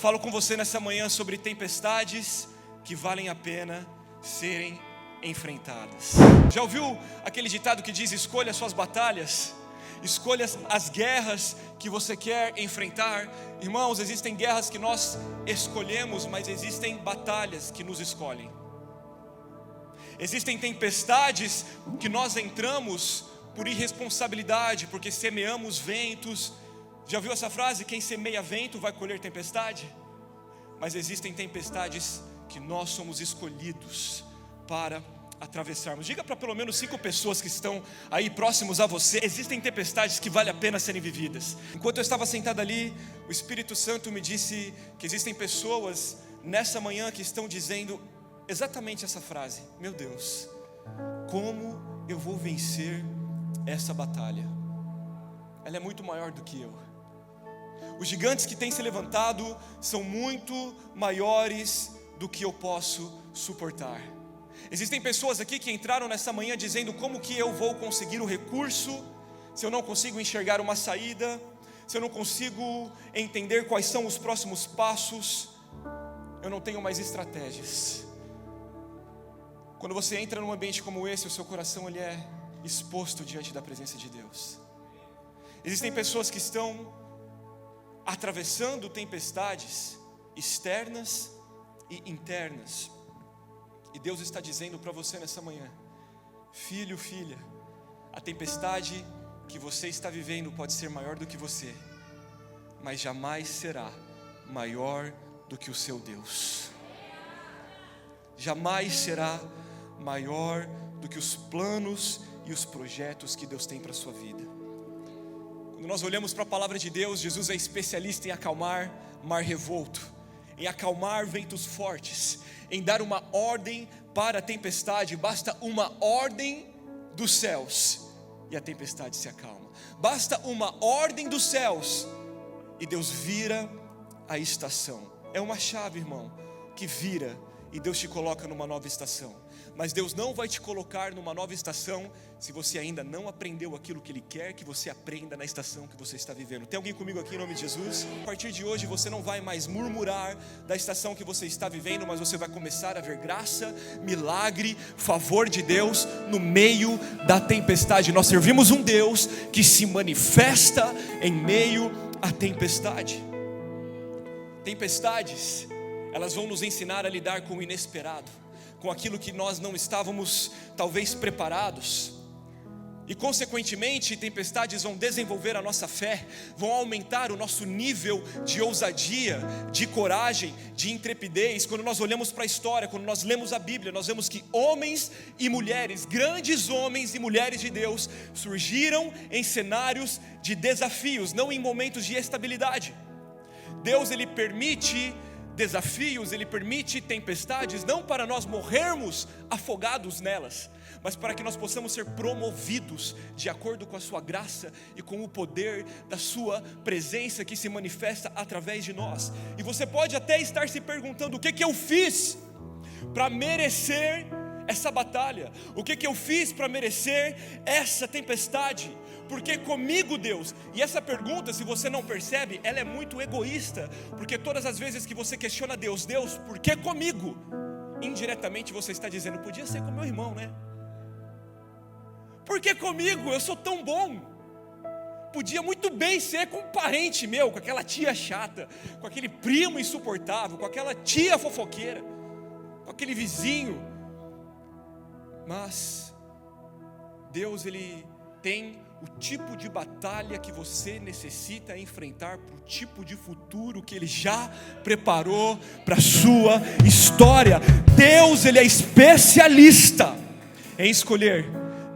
falo com você nessa manhã sobre tempestades que valem a pena serem enfrentadas. Já ouviu aquele ditado que diz: escolha suas batalhas, escolha as guerras que você quer enfrentar? Irmãos, existem guerras que nós escolhemos, mas existem batalhas que nos escolhem. Existem tempestades que nós entramos por irresponsabilidade, porque semeamos ventos. Já ouviu essa frase? Quem semeia vento vai colher tempestade. Mas existem tempestades que nós somos escolhidos para atravessarmos. Diga para pelo menos 5 pessoas que estão aí próximos a você: existem tempestades que vale a pena serem vividas. Enquanto eu estava sentado ali, o Espírito Santo me disse que existem pessoas nessa manhã que estão dizendo exatamente essa frase: meu Deus, como eu vou vencer essa batalha? Ela é muito maior do que eu. Os gigantes que têm se levantado são muito maiores do que eu posso suportar. Existem pessoas aqui que entraram nessa manhã dizendo: como que eu vou conseguir o recurso, se eu não consigo enxergar uma saída, se eu não consigo entender quais são os próximos passos, eu não tenho mais estratégias. Quando você entra num ambiente como esse, o seu coração ele é exposto diante da presença de Deus. Existem pessoas que estão atravessando tempestades externas e internas, e Deus está dizendo para você nessa manhã: filho, filha, a tempestade que você está vivendo pode ser maior do que você, mas jamais será maior do que o seu Deus. Jamais será maior do que os planos e os projetos que Deus tem para a sua vida. Quando nós olhamos para a palavra de Deus, Jesus é especialista em acalmar mar revolto, em acalmar ventos fortes, em dar uma ordem para a tempestade. Basta uma ordem dos céus e a tempestade se acalma. Basta uma ordem dos céus e Deus vira a estação. É uma chave, irmão, que vira e Deus te coloca numa nova estação. Mas Deus não vai te colocar numa nova estação se você ainda não aprendeu aquilo que Ele quer que você aprenda na estação que você está vivendo. Tem alguém comigo aqui em nome de Jesus? A partir de hoje você não vai mais murmurar da estação que você está vivendo, mas você vai começar a ver graça, milagre, favor de Deus no meio da tempestade. Nós servimos um Deus que se manifesta em meio à tempestade. Tempestades, elas vão nos ensinar a lidar com o inesperado, com aquilo que nós não estávamos talvez preparados. E consequentemente, tempestades vão desenvolver a nossa fé, vão aumentar o nosso nível de ousadia, de coragem, de intrepidez. Quando nós olhamos para a história, quando nós lemos a Bíblia, nós vemos que homens e mulheres, grandes homens e mulheres de Deus, surgiram em cenários de desafios, não em momentos de estabilidade. Deus ele permite desafios, Ele permite tempestades, não para nós morrermos afogados nelas, mas para que nós possamos ser promovidos de acordo com a sua graça e com o poder da sua presença que se manifesta através de nós. E você pode até estar se perguntando: o que eu fiz para merecer essa batalha? O que eu fiz para merecer essa tempestade? Porque comigo, Deus? E essa pergunta, se você não percebe, ela é muito egoísta, porque todas as vezes que você questiona Deus: Deus, por que comigo? Indiretamente você está dizendo: podia ser com meu irmão, né? Por que comigo? Eu sou tão bom. Podia muito bem ser com um parente meu, com aquela tia chata, com aquele primo insuportável, com aquela tia fofoqueira, com aquele vizinho. Mas Deus ele tem o tipo de batalha que você necessita enfrentar, para o tipo de futuro que Ele já preparou para a sua história. Deus ele é especialista em escolher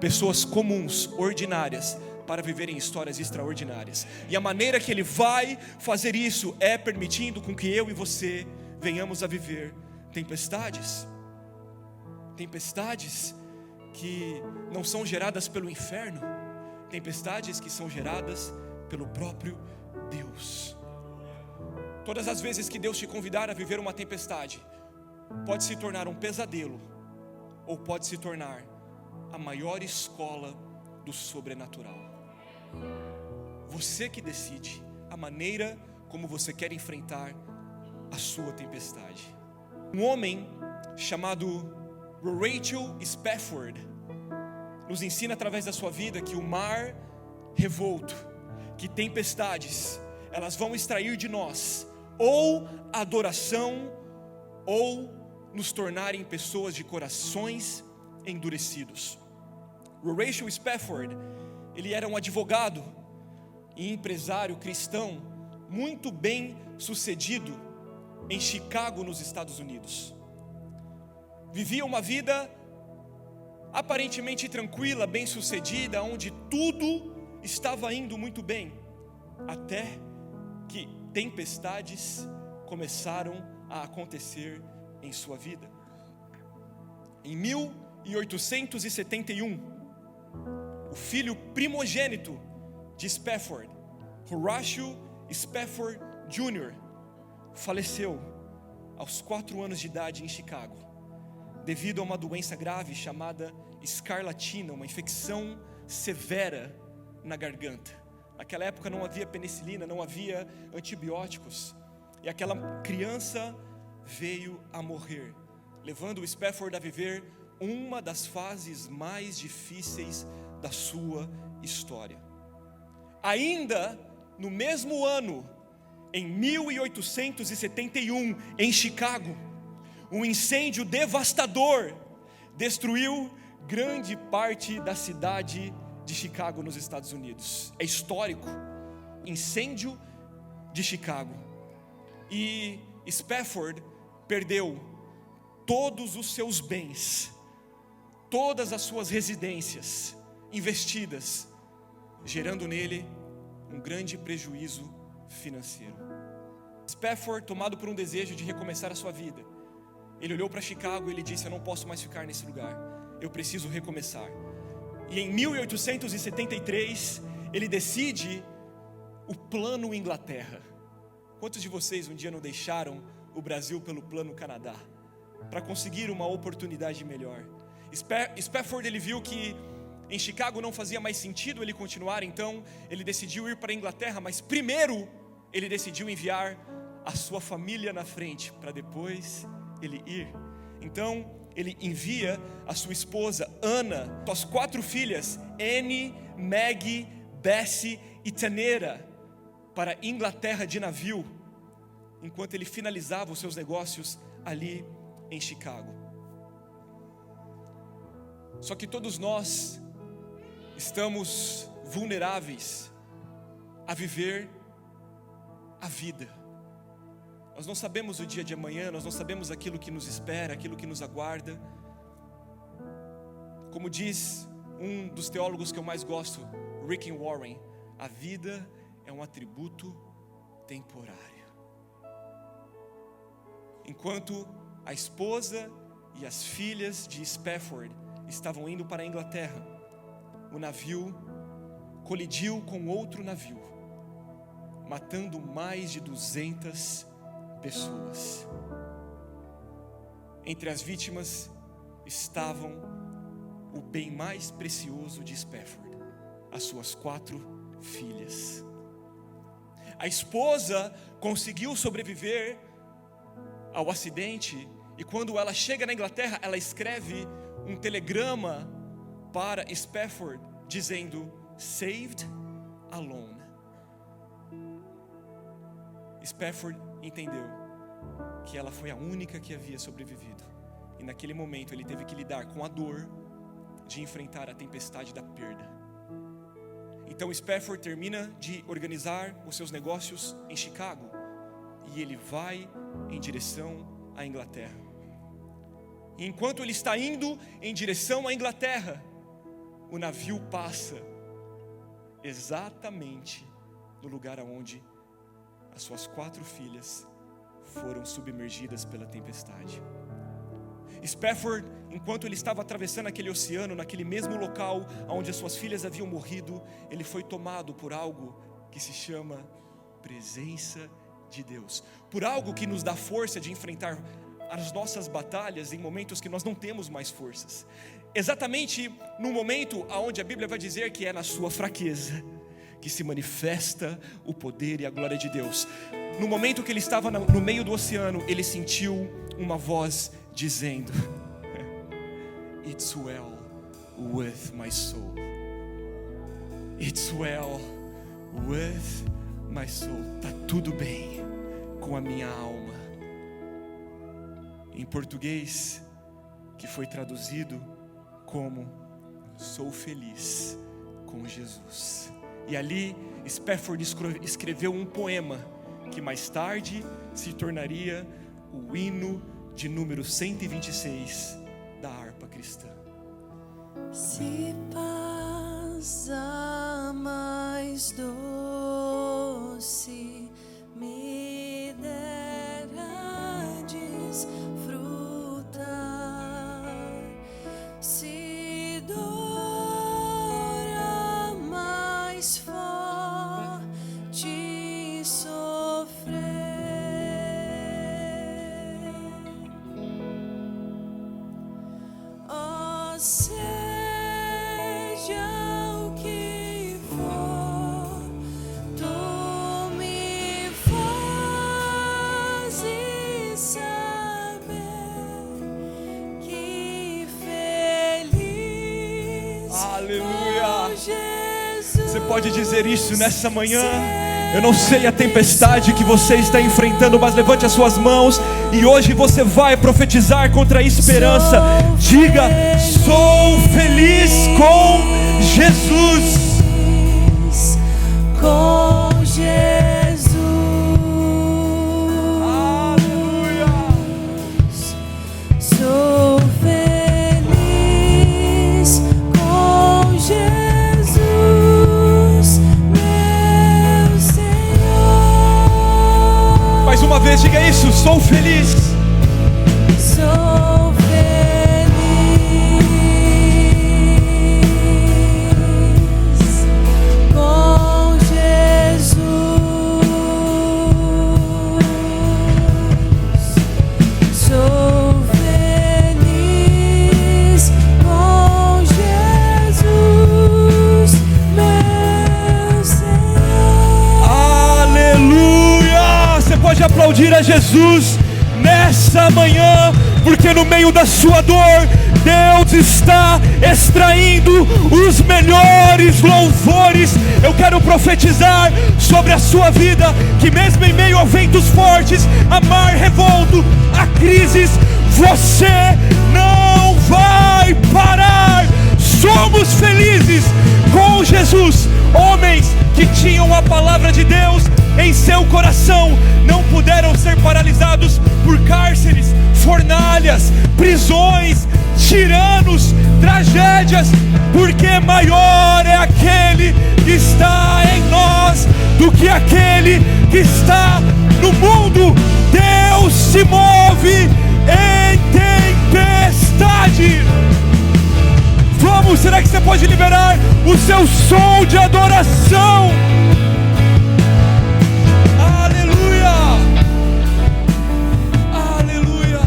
pessoas comuns, ordinárias, para viverem histórias extraordinárias. E a maneira que Ele vai fazer isso é permitindo com que eu e você venhamos a viver tempestades. Tempestades que não são geradas pelo inferno, tempestades que são geradas pelo próprio Deus. Todas as vezes que Deus te convidar a viver uma tempestade, pode se tornar um pesadelo, ou pode se tornar a maior escola do sobrenatural. Você que decide a maneira como você quer enfrentar a sua tempestade. Um homem chamado Rachel Spafford nos ensina através da sua vida que o mar revolto, que tempestades, elas vão extrair de nós ou adoração ou nos tornarem pessoas de corações endurecidos. Rachel Spafford, ele era um advogado e empresário cristão muito bem sucedido em Chicago, nos Estados Unidos. Vivia uma vida aparentemente tranquila, bem sucedida, onde tudo estava indo muito bem, até que tempestades começaram a acontecer em sua vida. Em 1871, o filho primogênito de Spafford, Horatio Spafford Jr., faleceu aos 4 anos de idade em Chicago, devido a uma doença grave chamada escarlatina, uma infecção severa na garganta. Naquela época não havia penicilina, não havia antibióticos, e aquela criança veio a morrer, levando o Spafford a viver uma das fases mais difíceis da sua história. Ainda no mesmo ano, em 1871, em Chicago, um incêndio devastador destruiu grande parte da cidade de Chicago, nos Estados Unidos. É histórico, incêndio de Chicago. E Spafford perdeu todos os seus bens, todas as suas residências investidas, gerando nele um grande prejuízo financeiro. Spafford, tomado por um desejo de recomeçar a sua vida, ele olhou para Chicago e ele disse: eu não posso mais ficar nesse lugar, eu preciso recomeçar. E em 1873 ele decide o Plano Inglaterra. Quantos de vocês um dia não deixaram o Brasil pelo Plano Canadá para conseguir uma oportunidade melhor? Spafford, ele viu que em Chicago não fazia mais sentido ele continuar, então ele decidiu ir para a Inglaterra, mas primeiro ele decidiu enviar a sua família na frente, para depois ele ir. Então ele envia a sua esposa Ana, suas 4 filhas, Anne, Maggie, Bessie e Tanera, para a Inglaterra de navio, enquanto ele finalizava os seus negócios ali em Chicago. Só que todos nós estamos vulneráveis a viver a vida. Nós não sabemos o dia de amanhã, nós não sabemos aquilo que nos espera, aquilo que nos aguarda. Como diz um dos teólogos que eu mais gosto, Rick Warren, a vida é um atributo temporário. Enquanto a esposa e as filhas de Spafford estavam indo para a Inglaterra, o navio colidiu com outro navio, matando mais de 200 pessoas. Entre as vítimas estavam o bem mais precioso de Spafford, as suas 4 filhas. A esposa conseguiu sobreviver ao acidente, e quando ela chega na Inglaterra, ela escreve um telegrama para Spafford dizendo: saved alone. Spafford entendeu que ela foi a única que havia sobrevivido, e naquele momento ele teve que lidar com a dor de enfrentar a tempestade da perda. Então Spafford termina de organizar os seus negócios em Chicago e ele vai em direção à Inglaterra. E enquanto ele está indo em direção à Inglaterra, o navio passa exatamente no lugar aonde as suas 4 filhas foram submergidas pela tempestade. Spafford, enquanto ele estava atravessando aquele oceano, naquele mesmo local onde as suas filhas haviam morrido, ele foi tomado por algo que se chama presença de Deus, por algo que nos dá força de enfrentar as nossas batalhas em momentos que nós não temos mais forças. Exatamente no momento onde a Bíblia vai dizer que é na sua fraqueza que se manifesta o poder e a glória de Deus. No momento que ele estava no meio do oceano, ele sentiu uma voz dizendo: It's well with my soul. It's well with my soul. Tá tudo bem com a minha alma. Em português, que foi traduzido como sou feliz com Jesus. E ali Spafford escreveu um poema que mais tarde se tornaria o hino de número 126 da harpa cristã. Se paz a mais doce me dera desfrutar, se dor a mais forte sofrer, ó, seja o que for, tu me fazes saber que feliz Aleluia! com Jesus. Você pode dizer isso nessa manhã? Eu não sei a tempestade que você está enfrentando, mas levante as suas mãos e hoje você vai profetizar contra a esperança. Diga: sou feliz com Jesus. Com Jesus. Aleluia! Sou feliz com Jesus, meu Senhor. Mais uma vez, diga isso: sou feliz. Sou feliz com Jesus. Sou feliz com Jesus, meu Senhor. Aleluia! Você pode aplaudir a Jesus nessa manhã, porque no meio da sua dor, Deus está extraindo os melhores louvores. Eu quero profetizar sobre a sua vida, que mesmo em meio a ventos fortes, a mar revolto, a crises, você não vai parar. Somos felizes com Jesus. Homens que tinham a palavra de Deus em seu coração não puderam ser paralisados por cárceres, fornalhas, prisões, tiranos, tragédias, porque maior é aquele que está em nós do que aquele que está no mundo. Deus se move em tempestade. Vamos, será que você pode liberar o seu som de adoração? Aleluia! Aleluia!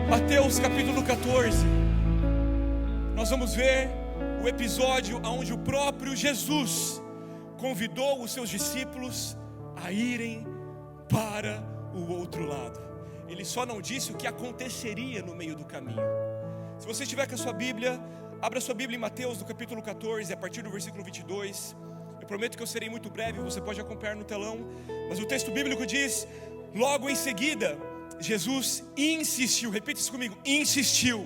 Mateus capítulo 14. Nós vamos ver o episódio onde o próprio Jesus convidou os seus discípulos a irem para o outro lado. Ele só não disse o que aconteceria no meio do caminho. Se você estiver com a sua Bíblia, abra sua Bíblia em Mateus, no capítulo 14, a partir do versículo 22. Eu prometo que eu serei muito breve, você pode acompanhar no telão. Mas o texto bíblico diz: logo em seguida, Jesus insistiu, repita isso comigo, insistiu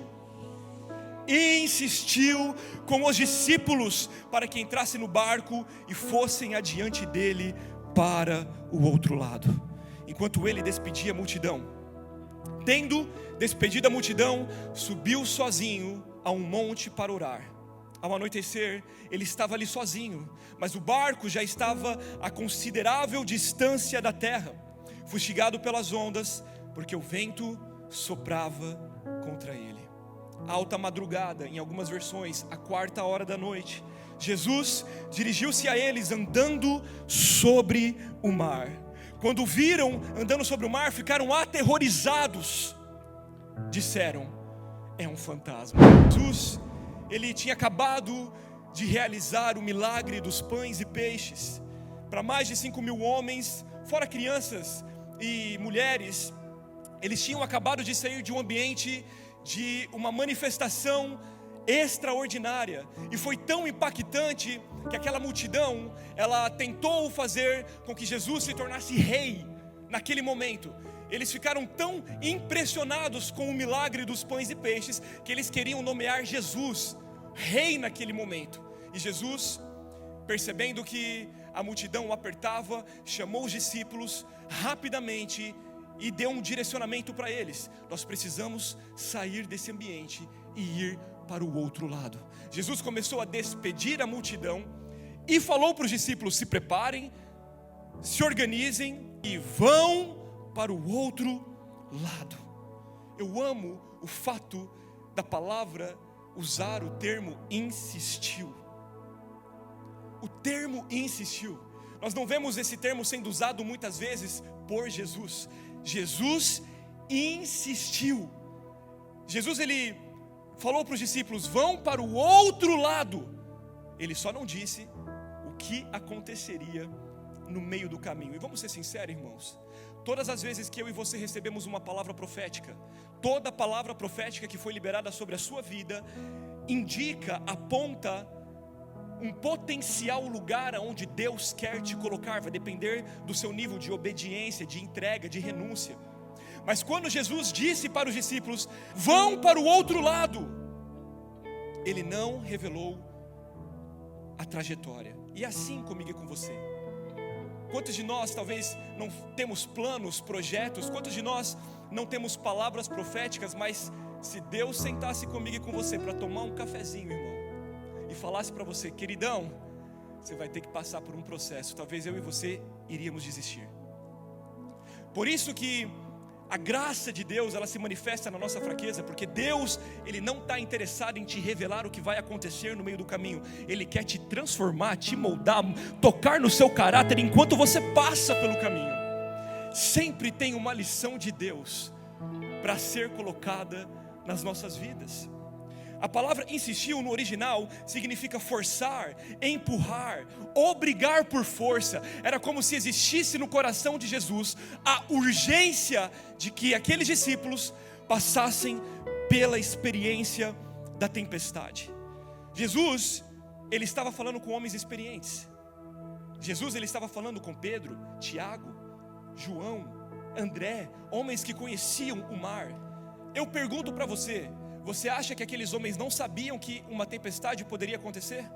com os discípulos para que entrassem no barco e fossem adiante dele para o outro lado, enquanto ele despedia a multidão. Tendo despedido a multidão, subiu sozinho a um monte para orar. Ao anoitecer, ele estava ali sozinho, mas o barco já estava a considerável distância da terra, fustigado pelas ondas, porque o vento soprava contra ele. Alta madrugada, em algumas versões, a 4h da noite, Jesus dirigiu-se a eles andando sobre o mar. Quando o viram andando sobre o mar, ficaram aterrorizados. Disseram: é um fantasma. Jesus, ele tinha acabado de realizar o milagre dos pães e peixes para mais de 5.000 homens, fora crianças e mulheres. Eles tinham acabado de sair de um ambiente de uma manifestação extraordinária, e foi tão impactante que aquela multidão, ela tentou fazer com que Jesus se tornasse rei naquele momento. Eles ficaram tão impressionados com o milagre dos pães e peixes que eles queriam nomear Jesus rei naquele momento. E Jesus, percebendo que a multidão o apertava, chamou os discípulos rapidamente e deu um direcionamento para eles: nós precisamos sair desse ambiente e ir para o outro lado. Jesus começou a despedir a multidão e falou para os discípulos: se preparem, se organizem e vão para o outro lado. Eu amo o fato da palavra usar o termo insistiu. O termo insistiu. Nós não vemos esse termo sendo usado muitas vezes por Jesus. Jesus insistiu. Jesus, ele falou para os discípulos: vão para o outro lado. Ele só não disse o que aconteceria no meio do caminho. E vamos ser sinceros, irmãos, todas as vezes que eu e você recebemos uma palavra profética, toda palavra profética que foi liberada sobre a sua vida indica, aponta um potencial lugar aonde Deus quer te colocar. Vai depender do seu nível de obediência, de entrega, de renúncia. Mas quando Jesus disse para os discípulos: vão para o outro lado, Ele não revelou a trajetória. E assim comigo e com você. Quantos de nós talvez não temos planos, projetos? Quantos de nós não temos palavras proféticas? Mas se Deus sentasse comigo e com você para tomar um cafezinho, irmão, e falasse para você: queridão, você vai ter que passar por um processo, talvez eu e você iríamos desistir. Por isso que a graça de Deus, ela se manifesta na nossa fraqueza, porque Deus, Ele não está interessado em te revelar o que vai acontecer no meio do caminho. Ele quer te transformar, te moldar, tocar no seu caráter enquanto você passa pelo caminho. Sempre tem uma lição de Deus para ser colocada nas nossas vidas. A palavra insistiu no original significa forçar, empurrar, obrigar por força. Era como se existisse no coração de Jesus a urgência de que aqueles discípulos passassem pela experiência da tempestade. Jesus, Ele estava falando com homens experientes. Jesus, Ele estava falando com Pedro, Tiago, João, André, homens que conheciam o mar. Eu pergunto para você: você acha que aqueles homens não sabiam que uma tempestade poderia acontecer?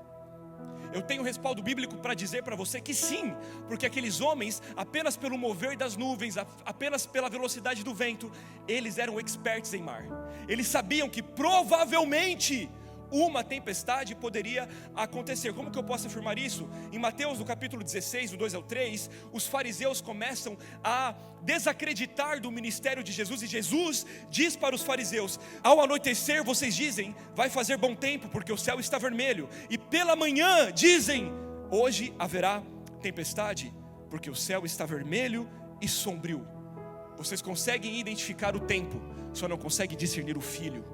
Eu tenho respaldo bíblico para dizer para você que sim, porque aqueles homens, apenas pelo mover das nuvens, apenas pela velocidade do vento, eles eram experts em mar. Eles sabiam que provavelmente uma tempestade poderia acontecer. Como que eu posso afirmar isso? Em Mateus, no capítulo 16, do 2 ao 3, os fariseus começam a desacreditar do ministério de Jesus, e Jesus diz para os fariseus: ao anoitecer vocês dizem, vai fazer bom tempo porque o céu está vermelho, e pela manhã dizem, hoje haverá tempestade porque o céu está vermelho e sombrio. Vocês conseguem identificar o tempo, só não conseguem discernir o filho.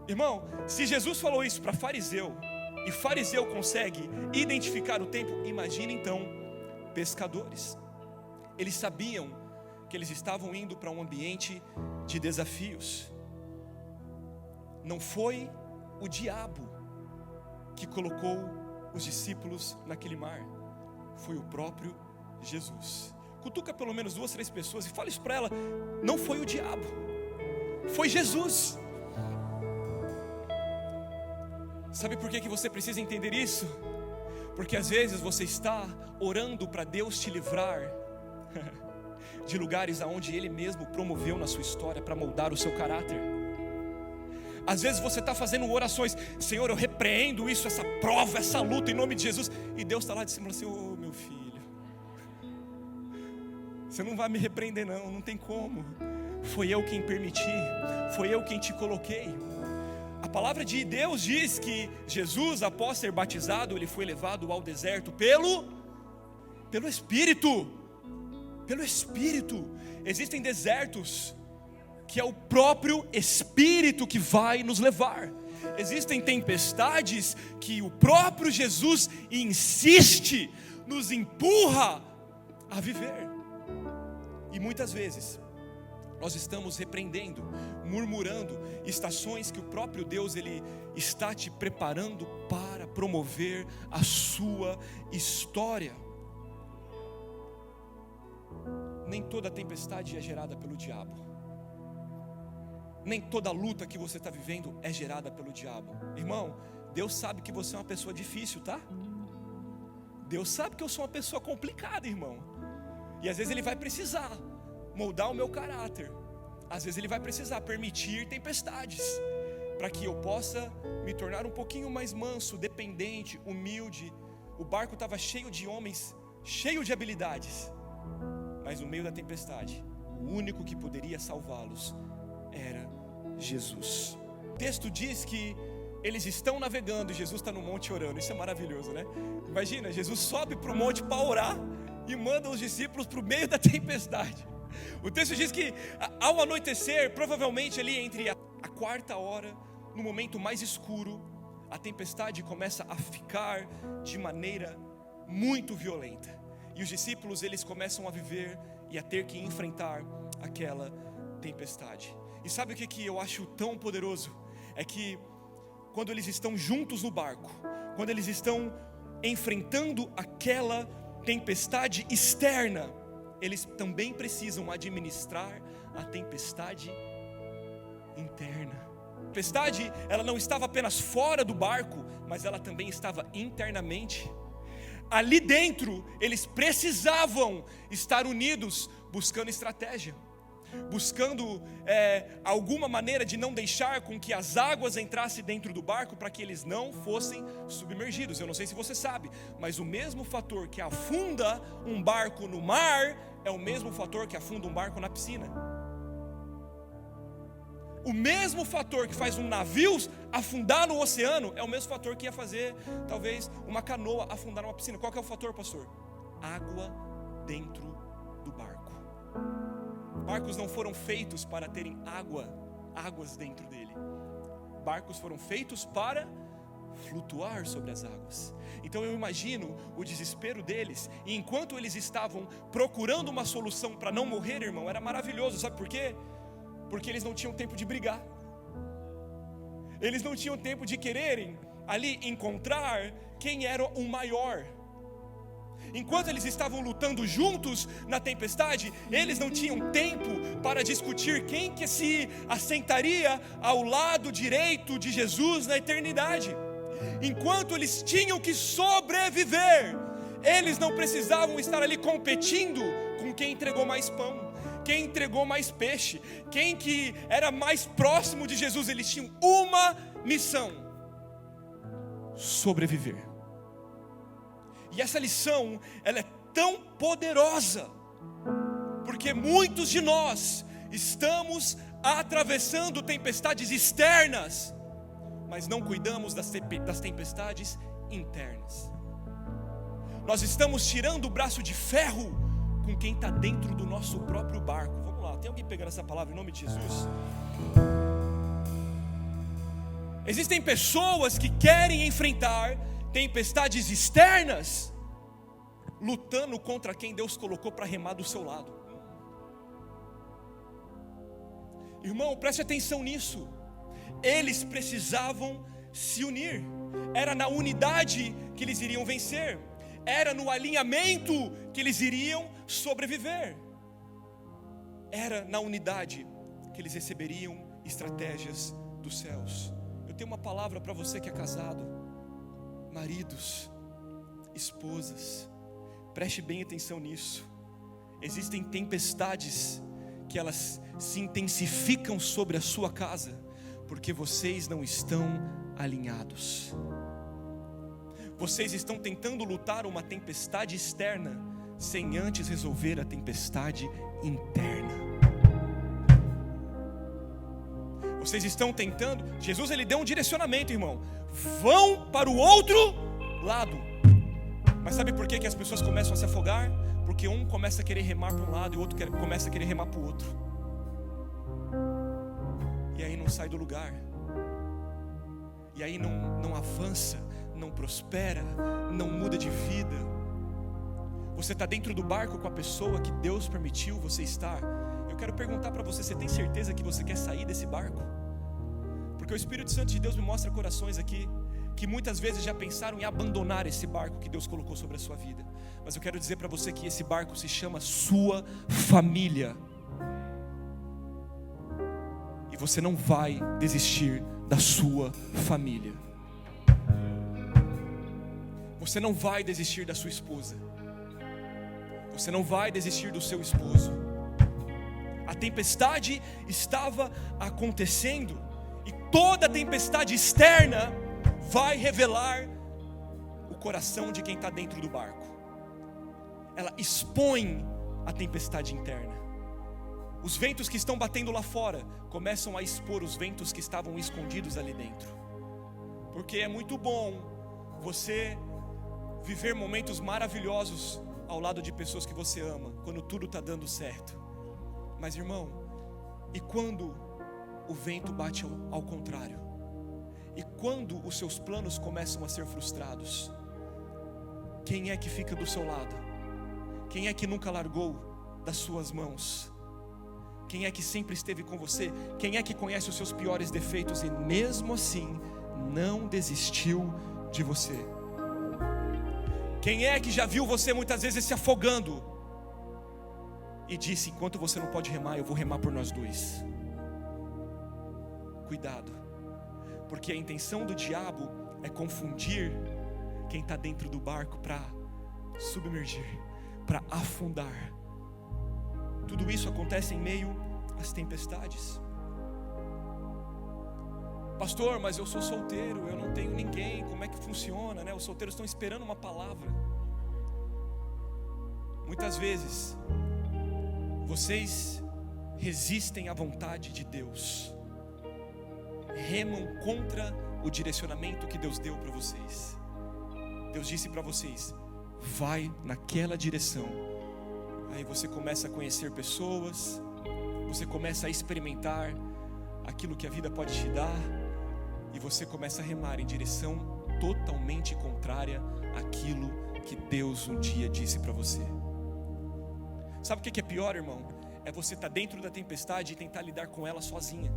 Irmão, se Jesus falou isso para fariseu, e fariseu consegue identificar o tempo, imagine então pescadores. Eles sabiam que eles estavam indo para um ambiente de desafios. Não foi o diabo que colocou os discípulos naquele mar, foi o próprio Jesus. Cutuca pelo menos 2, 3 pessoas e fala isso para ela: não foi o diabo, foi Jesus. Sabe por que você precisa entender isso? Porque às vezes você está orando para Deus te livrar de lugares aonde Ele mesmo promoveu na sua história para moldar o seu caráter. Às vezes você está fazendo orações: Senhor, eu repreendo isso, essa prova, essa luta em nome de Jesus. E Deus está lá de cima assim: ô meu filho, você não vai me repreender não, não tem como. Foi eu quem permiti, foi eu quem te coloquei. A palavra de Deus diz que Jesus, após ser batizado, Ele foi levado ao deserto pelo Espírito. Pelo Espírito. Existem desertos que é o próprio Espírito que vai nos levar. Existem tempestades que o próprio Jesus insiste, nos empurra a viver. E muitas vezes nós estamos repreendendo, murmurando estações que o próprio Deus ele está te preparando para promover a sua história. Nem toda tempestade é gerada pelo diabo. Nem toda luta que você está vivendo é gerada pelo diabo. Irmão, Deus sabe que você é uma pessoa difícil, tá? Deus sabe que eu sou uma pessoa complicada, irmão. E às vezes Ele vai precisar moldar o meu caráter. Às vezes Ele vai precisar permitir tempestades, para que eu possa me tornar um pouquinho mais manso, dependente, humilde. O barco estava cheio de homens, cheio de habilidades, mas no meio da tempestade, o único que poderia salvá-los era Jesus. O texto diz que eles estão navegando e Jesus está no monte orando. Isso é maravilhoso, né? Imagina, Jesus sobe para o monte para orar e manda os discípulos para o meio da tempestade. O texto diz que ao anoitecer, provavelmente ali entre a 4ª, no momento mais escuro, a tempestade começa a ficar de maneira muito violenta. E os discípulos eles começam a viver e a ter que enfrentar aquela tempestade. E sabe o que eu acho tão poderoso? É que quando eles estão juntos no barco, quando eles estão enfrentando aquela tempestade externa, eles também precisam administrar a tempestade interna. A tempestade, ela não estava apenas fora do barco, mas ela também estava internamente. Ali dentro, eles precisavam estar unidos, buscando estratégia, buscando alguma maneira de não deixar com que as águas entrassem dentro do barco, para que eles não fossem submergidos. Eu não sei se você sabe, mas o mesmo fator que afunda um barco no mar é o mesmo fator que afunda um barco na piscina. O mesmo fator que faz um navio afundar no oceano é o mesmo fator que ia fazer, talvez, uma canoa afundar numa piscina. Qual que é o fator, pastor? Água dentro do barco. Barcos não foram feitos para terem águas dentro dele. Barcos foram feitos para flutuar sobre as águas. Então eu imagino o desespero deles. E enquanto eles estavam procurando uma solução para não morrer, irmão, era maravilhoso. Sabe por quê? Porque eles não tinham tempo de brigar. Eles não tinham tempo de quererem ali encontrar quem era o maior. Enquanto eles estavam lutando juntos na tempestade, eles não tinham tempo para discutir quem que se assentaria ao lado direito de Jesus na eternidade. Enquanto eles tinham que sobreviver, eles não precisavam estar ali competindo com quem entregou mais pão, quem entregou mais peixe, quem que era mais próximo de Jesus. Eles tinham uma missão: sobreviver. E essa lição, ela é tão poderosa, porque muitos de nós estamos atravessando tempestades externas, mas não cuidamos das tempestades internas. Nós estamos tirando o braço de ferro com quem está dentro do nosso próprio barco. Vamos lá, tem alguém pegando essa palavra em nome de Jesus? Existem pessoas que querem enfrentar tempestades externas, lutando contra quem Deus colocou para remar do seu lado. Irmão, preste atenção nisso. Eles precisavam se unir. Era na unidade que eles iriam vencer. Era no alinhamento que eles iriam sobreviver. Era na unidade que eles receberiam estratégias dos céus. Eu tenho uma palavra para você que é casado. Maridos, esposas, preste bem atenção nisso. Existem tempestades que elas se intensificam sobre a sua casa, porque vocês não estão alinhados. Vocês estão tentando lutar uma tempestade externa, sem antes resolver a tempestade interna. Vocês estão tentando. Jesus ele deu um direcionamento, irmão. Vão para o outro lado. Mas sabe por que as pessoas começam a se afogar? Porque um começa a querer remar para um lado e o outro começa a querer remar para o outro. E aí não sai do lugar. e aí não avança, não prospera, não muda de vida. Você está dentro do barco com a pessoa que Deus permitiu você estar. Eu quero perguntar para você, você tem certeza que você quer sair desse barco? Porque o Espírito Santo de Deus me mostra corações aqui que muitas vezes já pensaram em abandonar esse barco que Deus colocou sobre a sua vida. Mas eu quero dizer para você que esse barco se chama sua família. E você não vai desistir da sua família. Você não vai desistir da sua esposa. Você não vai desistir do seu esposo. A tempestade estava acontecendo, e toda tempestade externa vai revelar o coração de quem está dentro do barco. Ela expõe a tempestade interna. Os ventos que estão batendo lá fora começam a expor os ventos que estavam escondidos ali dentro. Porque é muito bom você viver momentos maravilhosos ao lado de pessoas que você ama, quando tudo está dando certo. Mas irmão, e quando o vento bate ao contrário? E quando os seus planos começam a ser frustrados? Quem é que fica do seu lado? Quem é que nunca largou das suas mãos? Quem é que sempre esteve com você? Quem é que conhece os seus piores defeitos e mesmo assim não desistiu de você? Quem é que já viu você muitas vezes se afogando e disse: enquanto você não pode remar, eu vou remar por nós dois? Cuidado, porque a intenção do diabo é confundir quem está dentro do barco para submergir, para afundar. Tudo isso acontece em meio às tempestades. Pastor, mas eu sou solteiro, eu não tenho ninguém, como é que funciona, né? Os solteiros estão esperando uma palavra. Muitas vezes vocês resistem à vontade de Deus, remam contra o direcionamento que Deus deu para vocês. Deus disse para vocês: vai naquela direção. Aí você começa a conhecer pessoas, você começa a experimentar aquilo que a vida pode te dar, e você começa a remar em direção totalmente contrária àquilo que Deus um dia disse para você. Sabe o que é pior, irmão? É você estar dentro da tempestade e tentar lidar com ela sozinha.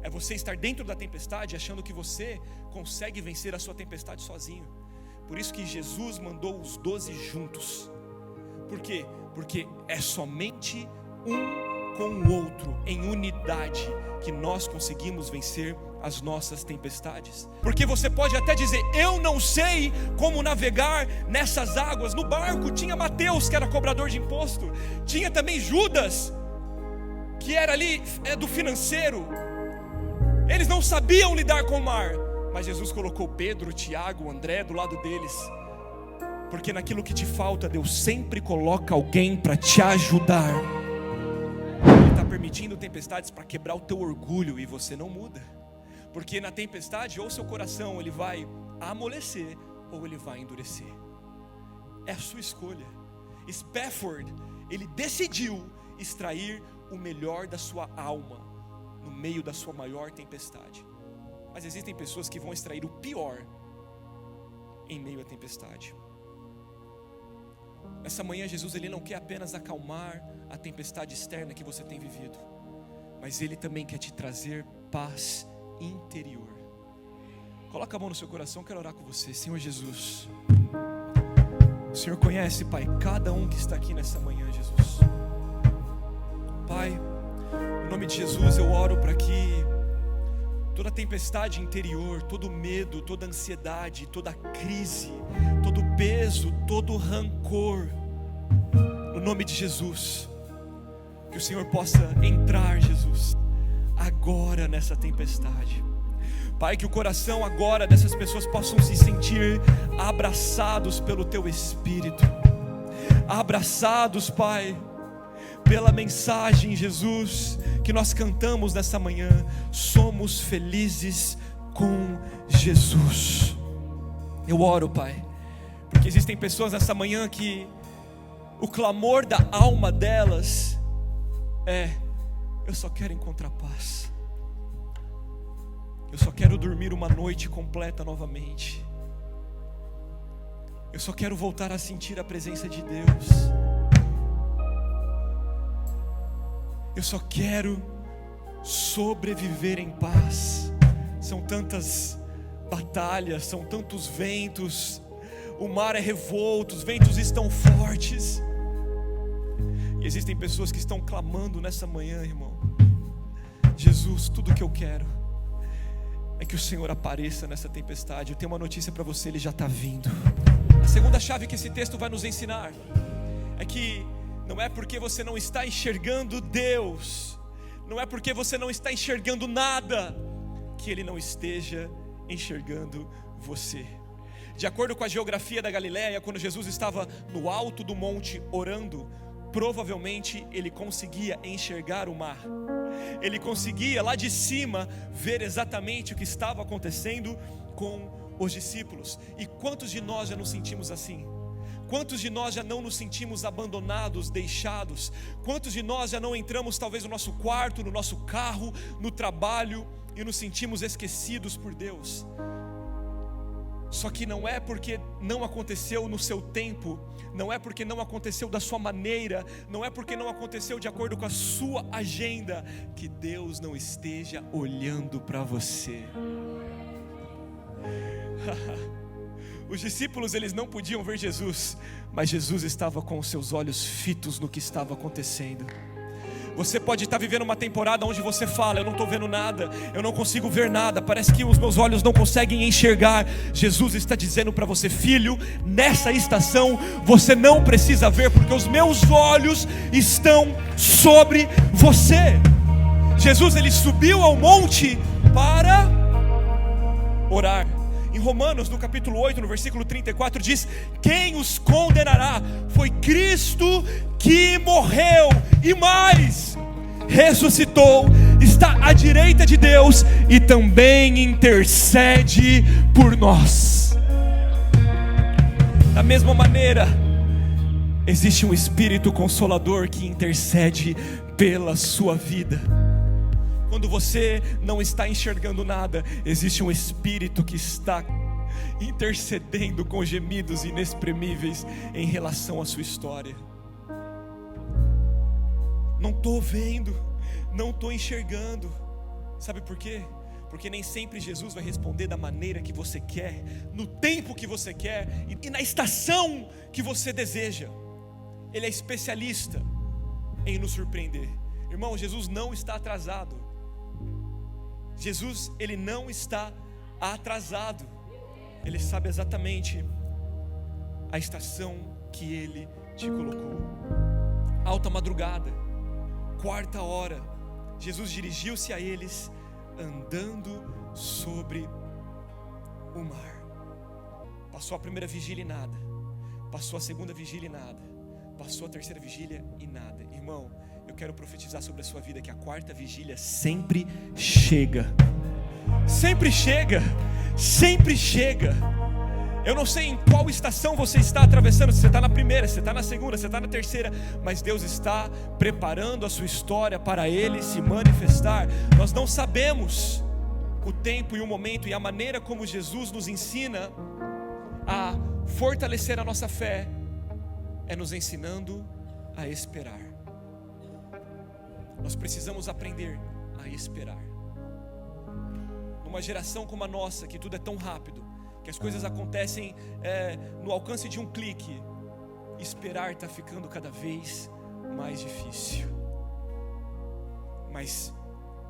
É você estar dentro da tempestade achando que você consegue vencer a sua tempestade sozinho. Por isso que Jesus mandou os 12 juntos. Por quê? Porque é somente um com o outro, em unidade, que nós conseguimos vencer as nossas tempestades. Porque você pode até dizer: eu não sei como navegar nessas águas. No barco tinha Mateus, que era cobrador de imposto, tinha também Judas, que era ali do financeiro. Eles não sabiam lidar com o mar, mas Jesus colocou Pedro, Tiago, André do lado deles. Porque naquilo que te falta, Deus sempre coloca alguém para te ajudar. Ele está permitindo tempestades para quebrar o teu orgulho, e você não muda. Porque na tempestade, ou seu coração ele vai amolecer, ou ele vai endurecer. É a sua escolha. Spafford, ele decidiu extrair o melhor da sua alma no meio da sua maior tempestade. Mas existem pessoas que vão extrair o pior em meio à tempestade. Essa manhã Jesus ele não quer apenas acalmar a tempestade externa que você tem vivido, mas Ele também quer te trazer paz interior. Coloca a mão no seu coração, quero orar com você. Senhor Jesus, o Senhor conhece, Pai, cada um que está aqui nessa manhã, Jesus. Pai, em nome de Jesus eu oro para que toda tempestade interior, todo medo, toda ansiedade, toda crise, todo peso, todo rancor, no nome de Jesus, que o Senhor possa entrar, Jesus, agora nessa tempestade. Pai, que o coração agora dessas pessoas possam se sentir abraçados pelo Teu Espírito, abraçados, Pai, pela mensagem, Jesus, que nós cantamos nessa manhã. Somos felizes com Jesus. Eu oro, Pai, porque existem pessoas nessa manhã que o clamor da alma delas é: eu só quero encontrar paz. Eu só quero dormir uma noite completa novamente. Eu só quero voltar a sentir a presença de Deus. Eu só quero sobreviver em paz. São tantas batalhas, são tantos ventos, o mar é revolto, os ventos estão fortes. E existem pessoas que estão clamando nessa manhã, irmão: Jesus, tudo que eu quero é que o Senhor apareça nessa tempestade. Eu tenho uma notícia para você, Ele já está vindo. A segunda chave que esse texto vai nos ensinar é que não é porque você não está enxergando Deus, não é porque você não está enxergando nada, que Ele não esteja enxergando você. De acordo com a geografia da Galileia, quando Jesus estava no alto do monte orando, provavelmente Ele conseguia enxergar o mar. Ele conseguia lá de cima ver exatamente o que estava acontecendo com os discípulos. E quantos de nós já nos sentimos assim? Quantos de nós já não nos sentimos abandonados, deixados? Quantos de nós já não entramos talvez no nosso quarto, no nosso carro, no trabalho e nos sentimos esquecidos por Deus? Só que não é porque não aconteceu no seu tempo, não é porque não aconteceu da sua maneira, não é porque não aconteceu de acordo com a sua agenda, que Deus não esteja olhando para você. Os discípulos, eles não podiam ver Jesus, mas Jesus estava com os seus olhos fitos no que estava acontecendo. Você pode estar vivendo uma temporada onde você fala: eu não estou vendo nada, eu não consigo ver nada, parece que os meus olhos não conseguem enxergar. Jesus está dizendo para você: filho, nessa estação você não precisa ver, porque os meus olhos estão sobre você. Jesus, ele subiu ao monte para orar. Em Romanos, no capítulo 8, no versículo 34, diz: quem os condenará? Foi Cristo que morreu e mais, ressuscitou, está à direita de Deus e também intercede por nós. Da mesma maneira, existe um Espírito Consolador que intercede pela sua vida. Quando você não está enxergando nada, existe um Espírito que está intercedendo com gemidos inexprimíveis em relação à sua história. Não estou vendo, não estou enxergando. Sabe por quê? Porque nem sempre Jesus vai responder da maneira que você quer, no tempo que você quer e na estação que você deseja. Ele é especialista em nos surpreender. Irmão, Jesus não está atrasado. Jesus, ele não está atrasado. Ele sabe exatamente a estação que ele te colocou. Alta madrugada, 4h, Jesus dirigiu-se a eles andando sobre o mar. Passou a primeira vigília e nada, passou a segunda vigília e nada, passou a terceira vigília e nada. Irmão, eu quero profetizar sobre a sua vida que a quarta vigília sempre chega. Sempre chega. Sempre chega. Eu não sei em qual estação você está atravessando, se você está na primeira, se você está na segunda, se você está na terceira, mas Deus está preparando a sua história para Ele se manifestar. Nós não sabemos o tempo e o momento e a maneira como Jesus nos ensina a fortalecer a nossa fé é nos ensinando a esperar. Nós precisamos aprender a esperar. Numa geração como a nossa, que tudo é tão rápido, que as coisas acontecem no alcance de um clique, esperar está ficando cada vez mais difícil. Mas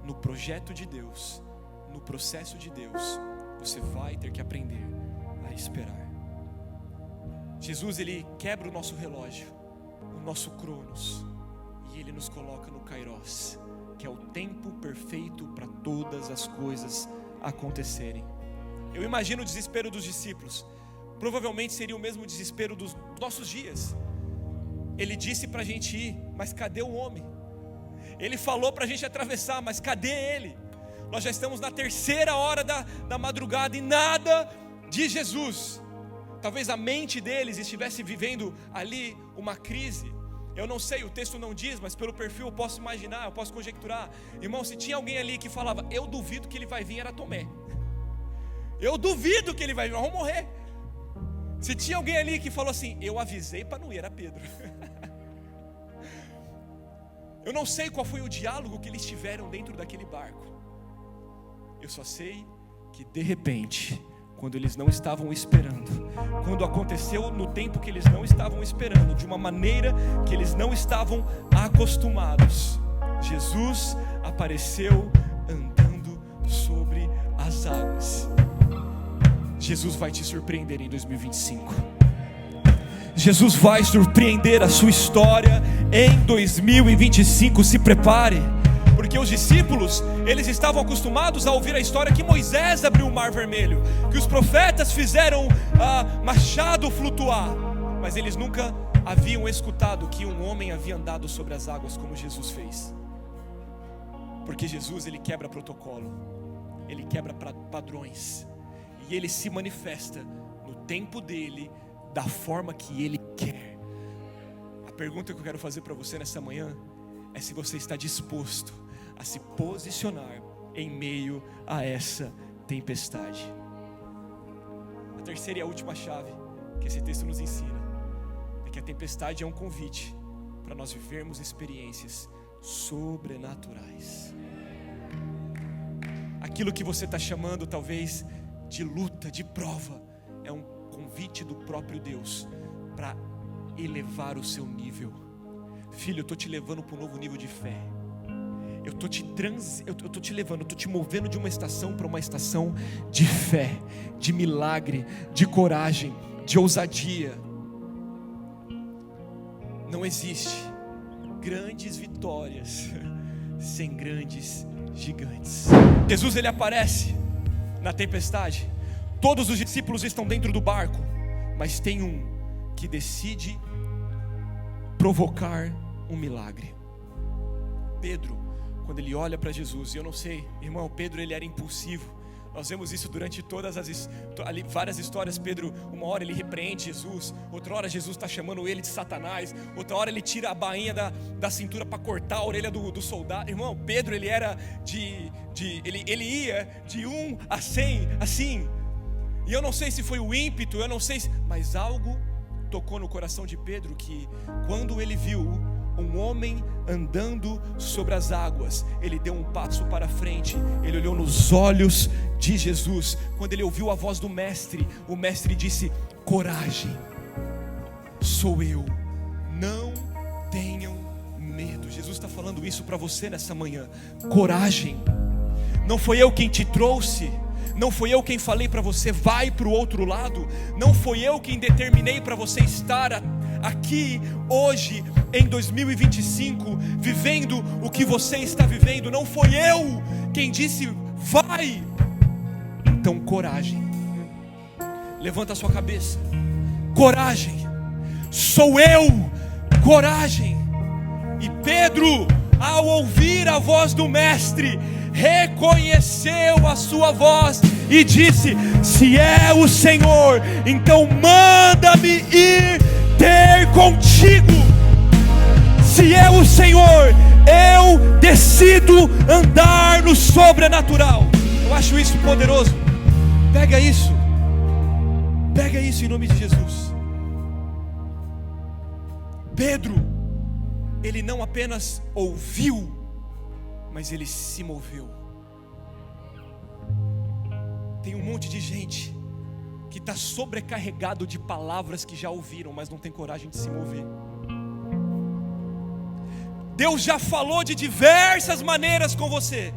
no projeto de Deus, no processo de Deus, você vai ter que aprender a esperar. Jesus, ele quebra o nosso relógio, o nosso cronos, e ele nos coloca no Kairos, que é o tempo perfeito para todas as coisas acontecerem. Eu imagino o desespero dos discípulos. Provavelmente seria o mesmo desespero dos nossos dias. Ele disse para a gente ir, mas cadê o homem? Ele falou para a gente atravessar, mas cadê ele? Nós já estamos na 3h da madrugada e nada de Jesus. Talvez a mente deles estivesse vivendo ali uma crise. Eu não sei, o texto não diz, mas pelo perfil eu posso imaginar, eu posso conjecturar. Irmão, se tinha alguém ali que falava: eu duvido que ele vai vir, era Tomé. Eu duvido que ele vai vir, nós vamos morrer. Se tinha alguém ali que falou assim, eu avisei para não ir, era Pedro. Eu não sei qual foi o diálogo que eles tiveram dentro daquele barco. Eu só sei que de repente, quando eles não estavam esperando, quando aconteceu no tempo que eles não estavam esperando, de uma maneira que eles não estavam acostumados, Jesus apareceu andando sobre as águas. Jesus vai te surpreender em 2025. Jesus vai surpreender a sua história em 2025. Se prepare, porque os discípulos, eles estavam acostumados a ouvir a história que Moisés abriu o mar vermelho, que os profetas fizeram machado flutuar, mas eles nunca haviam escutado que um homem havia andado sobre as águas como Jesus fez. Porque Jesus, ele quebra protocolo, ele quebra padrões, e ele se manifesta no tempo dele, da forma que ele quer. A pergunta que eu quero fazer para você nessa manhã é se você está disposto a se posicionar em meio a essa tempestade. A terceira e a última chave que esse texto nos ensina é que a tempestade é um convite para nós vivermos experiências sobrenaturais. Aquilo que você está chamando talvez de luta, de prova, é um convite do próprio Deus para elevar o seu nível. Filho, eu estou te levando para um novo nível de fé. Eu estou te levando, eu estou te movendo de uma estação para uma estação de fé, de milagre, de coragem, de ousadia. Não existe grandes vitórias sem grandes gigantes. Jesus, ele aparece na tempestade. Todos os discípulos estão dentro do barco, mas tem um que decide provocar um milagre. Pedro, quando ele olha para Jesus, e eu não sei, irmão, Pedro, ele era impulsivo. Nós vemos isso durante várias histórias. Pedro, uma hora ele repreende Jesus, outra hora Jesus está chamando ele de Satanás, outra hora ele tira a bainha da cintura para cortar a orelha do soldado. Irmão, Pedro, ele era ele ia de 1 a 100, assim. E eu não sei se foi o ímpeto, eu não sei mas algo tocou no coração de Pedro, que quando ele viu um homem andando sobre as águas, ele deu um passo para frente, ele olhou nos olhos de Jesus. Quando ele ouviu a voz do mestre, o mestre disse: coragem, sou eu, não tenham medo. Jesus está falando isso para você nessa manhã. Coragem, não foi eu quem te trouxe, não foi eu quem falei para você, vai para o outro lado. Não foi eu quem determinei para você estar aqui hoje, em 2025, vivendo o que você está vivendo. Não foi eu quem disse, vai. Então coragem, levanta a sua cabeça. Coragem, sou eu, coragem. E Pedro, ao ouvir a voz do mestre, reconheceu a sua voz e disse: se é o Senhor, então manda-me ir ter contigo. Se é o Senhor, eu decido andar no sobrenatural. Eu acho isso poderoso. Pega isso em nome de Jesus. Pedro, ele não apenas ouviu, mas ele se moveu. Tem um monte de gente que está sobrecarregado de palavras que já ouviram, mas não tem coragem de se mover. Deus já falou de diversas maneiras com você,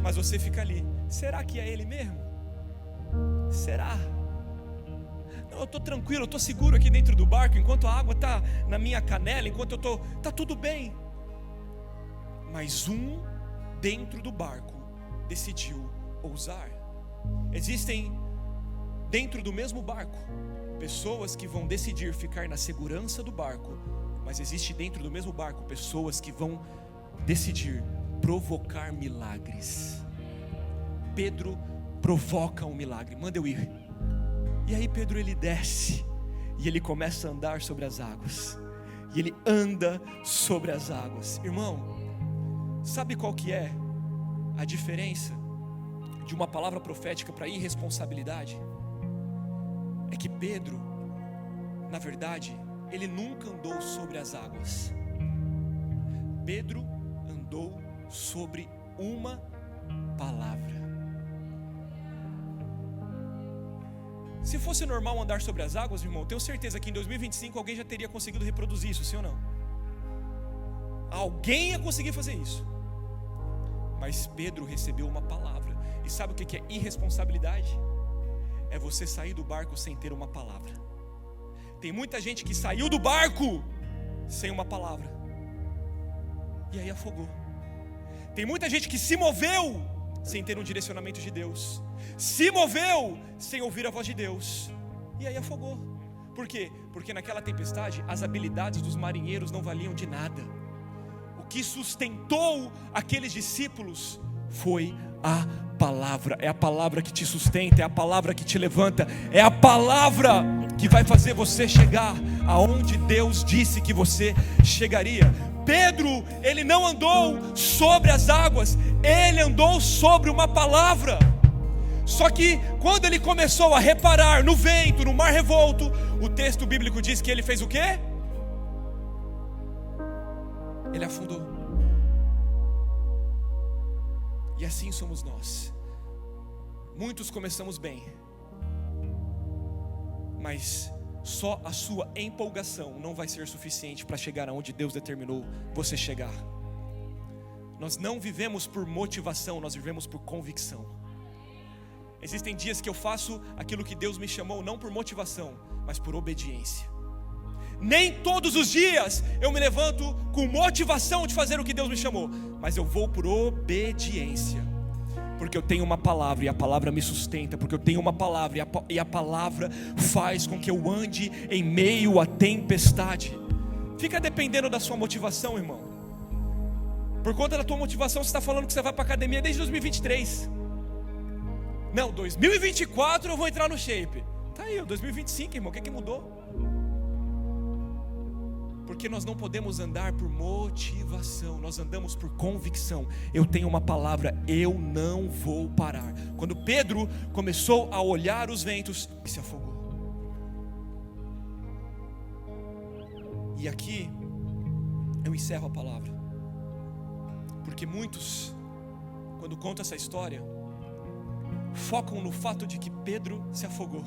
mas você fica ali: será que é Ele mesmo? Será? Não, eu estou tranquilo, eu estou seguro aqui dentro do barco, enquanto a água está na minha canela, enquanto eu estou, está tudo bem. Mas um dentro do barco decidiu ousar. Existem dentro do mesmo barco pessoas que vão decidir ficar na segurança do barco, mas existe dentro do mesmo barco pessoas que vão decidir provocar milagres. Pedro provoca um milagre: manda eu ir. E aí Pedro, ele desce e ele começa a andar sobre as águas. E ele anda sobre as águas. Irmão, sabe qual que é a diferença de uma palavra profética para irresponsabilidade é que Pedro, na verdade, ele nunca andou sobre as águas. Pedro andou sobre uma palavra. Se fosse normal andar sobre as águas, irmão, tenho certeza que em 2025 alguém já teria conseguido reproduzir isso, sim ou não? Alguém ia conseguir fazer isso. Mas Pedro recebeu uma palavra. E sabe o que é irresponsabilidade? É você sair do barco sem ter uma palavra. Tem muita gente que saiu do barco sem uma palavra e aí afogou. Tem muita gente que se moveu sem ter um direcionamento de Deus, se moveu sem ouvir a voz de Deus e aí afogou. Por quê? Porque naquela tempestade as habilidades dos marinheiros não valiam de nada. O que sustentou aqueles discípulos foi a palavra. É a palavra que te sustenta, é a palavra que te levanta, é a palavra que vai fazer você chegar aonde Deus disse que você chegaria. Pedro, ele não andou sobre as águas, ele andou sobre uma palavra. Só que quando ele começou a reparar no vento, no mar revolto, o texto bíblico diz que ele fez o quê? Ele afundou. E assim somos nós. Muitos começamos bem, mas só a sua empolgação não vai ser suficiente para chegar aonde Deus determinou você chegar. Nós não vivemos por motivação, nós vivemos por convicção. Existem dias que eu faço aquilo que Deus me chamou não por motivação, mas por obediência. Nem todos os dias eu me levanto com motivação de fazer o que Deus me chamou, mas eu vou por obediência. Porque eu tenho uma palavra e a palavra me sustenta. Porque eu tenho uma palavra e a palavra faz com que eu ande em meio à tempestade. Fica dependendo da sua motivação, irmão. Por conta da tua motivação você está falando que você vai para a academia desde 2023. Não, 2024 eu vou entrar no shape. Tá aí, 2025, irmão, o que mudou? Porque nós não podemos andar por motivação, nós andamos por convicção. Eu tenho uma palavra, eu não vou parar. Quando Pedro começou a olhar os ventos, ele se afogou. E aqui eu encerro a palavra, porque muitos, quando contam essa história, focam no fato de que Pedro se afogou,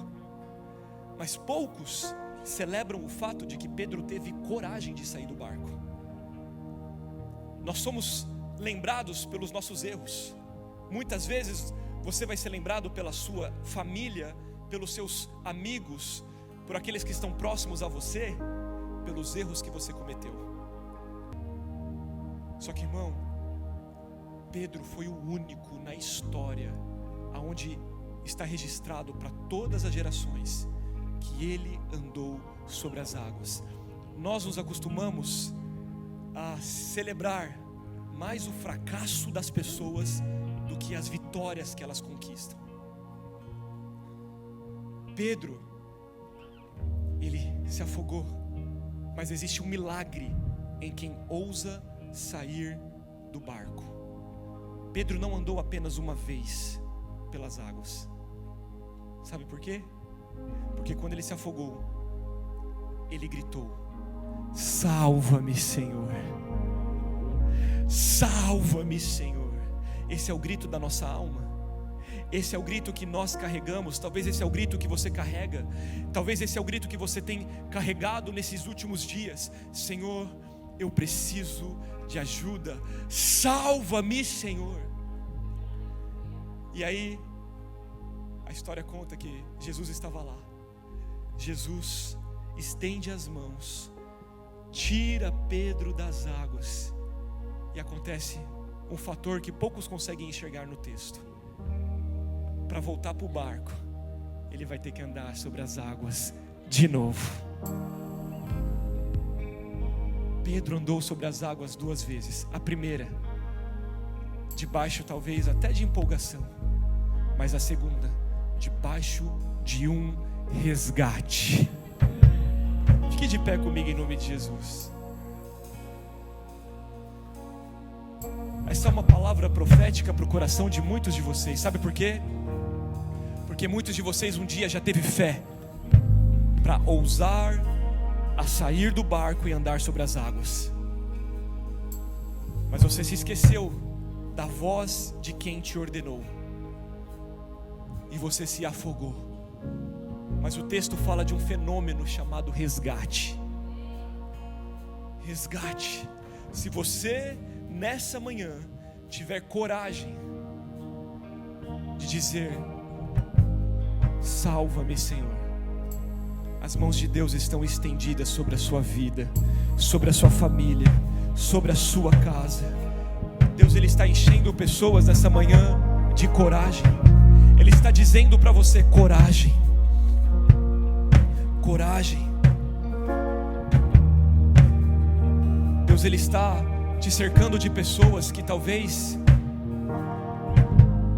mas poucos celebram o fato de que Pedro teve coragem de sair do barco. Nós somos lembrados pelos nossos erros. Muitas vezes você vai ser lembrado pela sua família, pelos seus amigos, por aqueles que estão próximos a você, pelos erros que você cometeu. Só que, irmão, Pedro foi o único na história aonde está registrado para todas as gerações que ele andou sobre as águas. Nós nos acostumamos a celebrar mais o fracasso das pessoas do que as vitórias que elas conquistam. Pedro, ele se afogou, mas existe um milagre em quem ousa sair do barco. Pedro não andou apenas uma vez pelas águas. Sabe por quê? Porque quando ele se afogou, ele gritou: salva-me, Senhor, salva-me, Senhor. Esse é o grito da nossa alma. Esse é o grito que nós carregamos. Talvez esse é o grito que você carrega. Talvez esse é o grito que você tem carregado nesses últimos dias. Senhor, eu preciso de ajuda, salva-me, Senhor. E aí a história conta que Jesus estava lá. Jesus estende as mãos, tira Pedro das águas, e acontece um fator que poucos conseguem enxergar no texto. Para voltar para o barco, ele vai ter que andar sobre as águas de novo. Pedro andou sobre as águas 2 vezes. A primeira, debaixo talvez até de empolgação, mas a segunda, debaixo de um resgate. Fique de pé comigo em nome de Jesus. Essa é uma palavra profética para o coração de muitos de vocês. Sabe por quê? Porque muitos de vocês um dia já teve fé para ousar a sair do barco e andar sobre as águas. Mas você se esqueceu da voz de quem te ordenou e você se afogou. Mas o texto fala de um fenômeno chamado resgate. Resgate. Se você nessa manhã tiver coragem de dizer: salva-me, Senhor, as mãos de Deus estão estendidas sobre a sua vida, sobre a sua família, sobre a sua casa. Deus, Ele está enchendo pessoas nessa manhã de coragem. Ele está dizendo para você: coragem, coragem. Deus, Ele está te cercando de pessoas que talvez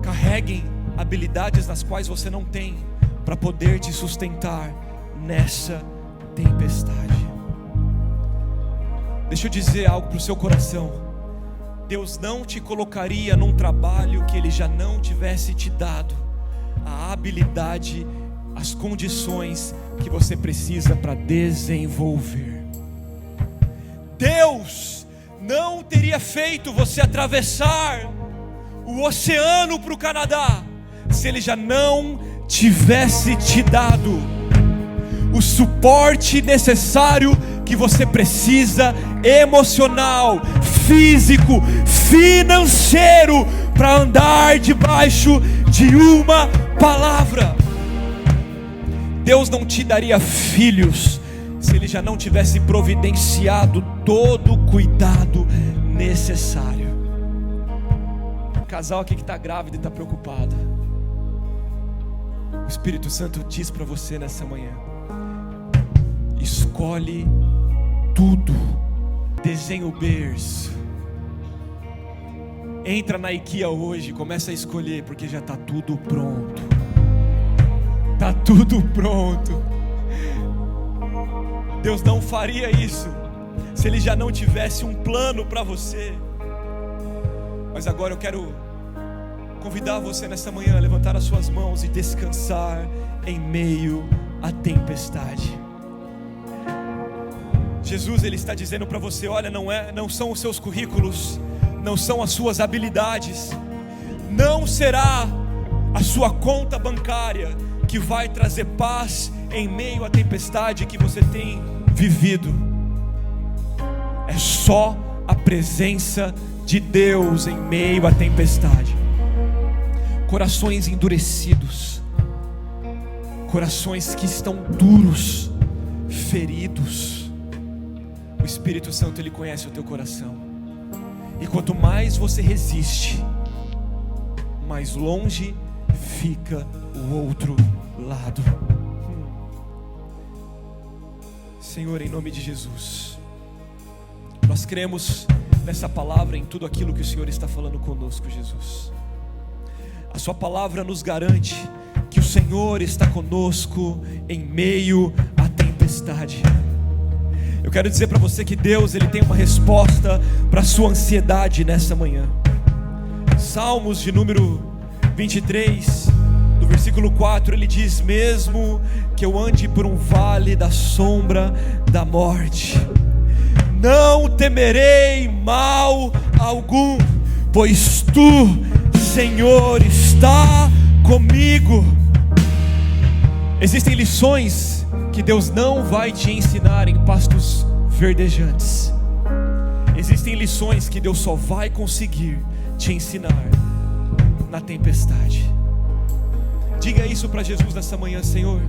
carreguem habilidades nas quais você não tem, para poder te sustentar nessa tempestade. Deixa eu dizer algo para o seu coração: Deus não te colocaria num trabalho que Ele já não tivesse te dado a habilidade, as condições que você precisa para desenvolver. Deus não teria feito você atravessar o oceano para o Canadá se Ele já não tivesse te dado o suporte necessário que você precisa, emocional, físico, financeiro, para andar debaixo de uma palavra. Deus não te daria filhos se Ele já não tivesse providenciado todo o cuidado necessário. Casal aqui que está grávido e está preocupado, o Espírito Santo diz para você nessa manhã: escolhe tudo, desenha o berço, entra na IKEA hoje, começa a escolher, porque já está tudo pronto. Está tudo pronto. Deus não faria isso se Ele já não tivesse um plano para você. Mas agora eu quero convidar você nessa manhã a levantar as suas mãos e descansar em meio à tempestade. Jesus, Ele está dizendo para você: olha, não são os seus currículos, não são as suas habilidades, não será a sua conta bancária que vai trazer paz em meio à tempestade que você tem vivido. É só a presença de Deus em meio à tempestade. Corações endurecidos, corações que estão duros, feridos. O Espírito Santo, Ele conhece o teu coração. E quanto mais você resiste, mais longe fica o outro lado. Senhor, em nome de Jesus, nós cremos nessa palavra, em tudo aquilo que o Senhor está falando conosco, Jesus. A sua palavra nos garante que o Senhor está conosco em meio à tempestade. Eu quero dizer para você que Deus, Ele tem uma resposta para a sua ansiedade nessa manhã. Salmos de número 23, do versículo 4, ele diz: mesmo que eu ande por um vale da sombra da morte, não temerei mal algum, pois Tu, Senhor, está comigo. Existem lições que Deus não vai te ensinar em pastos verdejantes. Existem lições que Deus só vai conseguir te ensinar na tempestade. Diga isso para Jesus nessa manhã: Senhor,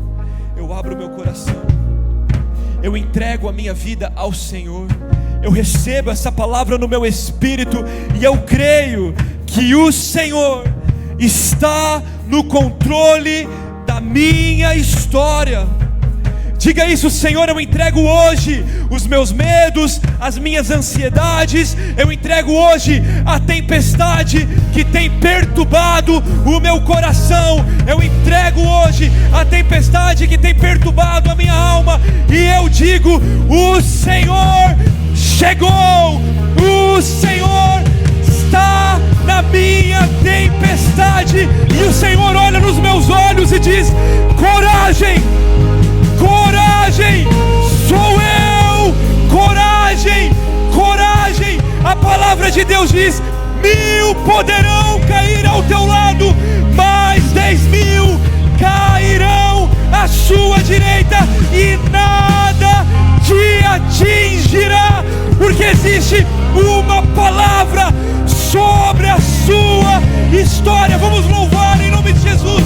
eu abro meu coração, eu entrego a minha vida ao Senhor, eu recebo essa palavra no meu espírito e eu creio que o Senhor está no controle da minha história. Diga isso: Senhor, eu entrego hoje os meus medos, as minhas ansiedades, eu entrego hoje a tempestade que tem perturbado o meu coração, eu entrego hoje a tempestade que tem perturbado a minha alma, e eu digo: o Senhor chegou, o Senhor está tempestade, e o Senhor olha nos meus olhos e diz: coragem, coragem, sou eu, coragem, coragem. A palavra de Deus diz: 1000 poderão cair ao teu lado, mas 10.000 cairão à sua direita, e nada te atingirá, porque existe uma palavra sobre a sua história. Vamos louvar em nome de Jesus.